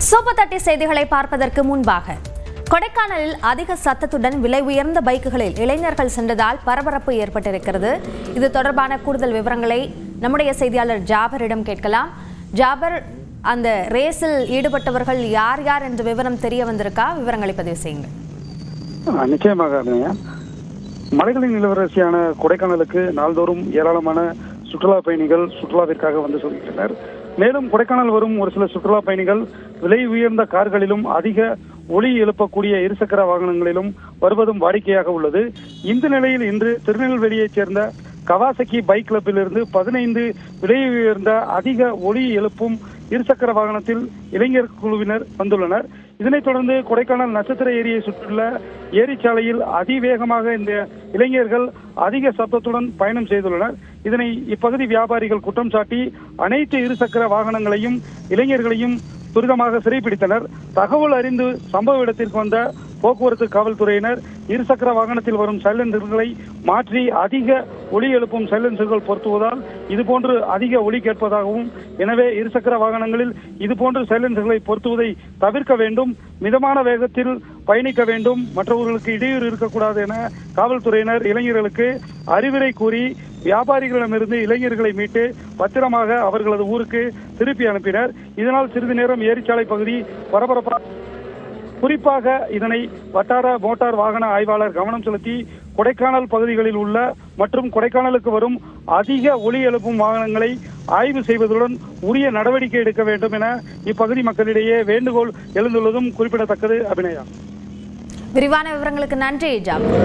Super 30 செய்திகளை பார்ப்பதற்கு முன்பாக கொடைக்கானலில் அதிக சத்தத்துடன் விலை உயர்ந்த பைக்குகளில் இளைஞர்கள் சென்றதால் பரபரப்பு ஏற்பட்டிருக்கிறது. இது தொடர்பான கூடுதல் விவரங்களை நம்முடைய செய்தியாளர் ஜாபரிடம் கேட்கலாம். ஜாபர், அந்த ரேஸில் ஈடுபட்டவர்கள் யார் யார் என்ற விவரம் தெரிய வந்திருக்கா? விவரங்களை பதிவு செய்யுங்கள். நிச்சயமாக மலைகளின் இளவரசியான கொடைக்கானலுக்கு நாள்தோறும் ஏராளமான சுற்றுலா பயணிகள் சுற்றுலாவிற்காக வந்து செல்கின்றனர். மேலும் கொடைக்கானல் வரும் ஒரு சில சுற்றுலா பயணிகள் விலை உயர்ந்த கார்களிலும் அதிக ஒளி எழுப்பக்கூடிய இருசக்கர வாகனங்களிலும் வருவதும் வாடிக்கையாக உள்ளது. இந்த நிலையில் இன்று திருநெல்வேலியைச் சேர்ந்த கவாசகி பைக் கிளப்பிலிருந்து 15 விலை உயர்ந்த அதிக ஒளி எழுப்பும் இருசக்கர வாகனத்தில் இளைஞர் குழுவினர் வந்துள்ளனர். இதனைத் தொடர்ந்து கொடைக்கானல் நட்சத்திர ஏரியை சுற்றியுள்ள ஏரிச்சாலையில் அதிவேகமாக இந்த இளைஞர்கள் அதிக சத்தத்துடன் பயணம் செய்துள்ளனர். இதனை இப்பகுதி வியாபாரிகள் குற்றம் சாட்டி அனைத்து இருசக்கர வாகனங்களையும் இளைஞர்களையும் துரிதமாக சிறைப்பிடித்தனர். தகவல் அறிந்து சம்பவ இடத்திற்கு வந்த போக்குவரத்து காவல்துறையினர் இருசக்கர வாகனத்தில் வரும் சைலன்சர்களை மாற்றி அதிக ஒலி எழுப்பும் சைலன்சர்கள் பொருத்துவதால் இதுபோன்று அதிக ஒலி கேட்பதாகவும், எனவே இருசக்கர வாகனங்களில் இதுபோன்று சைலன்சர்களை பொருத்துவதை தவிர்க்க வேண்டும், மிதமான வேகத்தில் பயணிக்க வேண்டும், மற்றவர்களுக்கு இடையூறு இருக்கக்கூடாது என காவல்துறையினர் இளைஞர்களுக்கு அறிவுரை கூறி வியாபாரிகளிடமிருந்து இளைஞர்களை மீட்டு பத்திரமாக அவர்களது ஊருக்கு திருப்பி அனுப்பினர். இதனால் சிறிது நேரம் ஏரிச்சாலை பகுதி பரபரப்பாக. குறிப்பாக இதனை வட்டார மோட்டார் வாகன ஆய்வாளர் கவனம் செலுத்தி கொடைக்கானல் பகுதிகளில் உள்ள மற்றும் கொடைக்கானலுக்கு வரும் அதிக ஒலி எழுப்பும் வாகனங்களை ஆய்வு செய்வதுடன் உரிய நடவடிக்கை எடுக்க வேண்டும் என இப்பகுதி மக்களிடையே வேண்டுகோள் எழுந்துள்ளதும் குறிப்பிடத்தக்கது. அபிநயா, விரிவான விவரங்களுக்கு நன்றி ஜாபர்.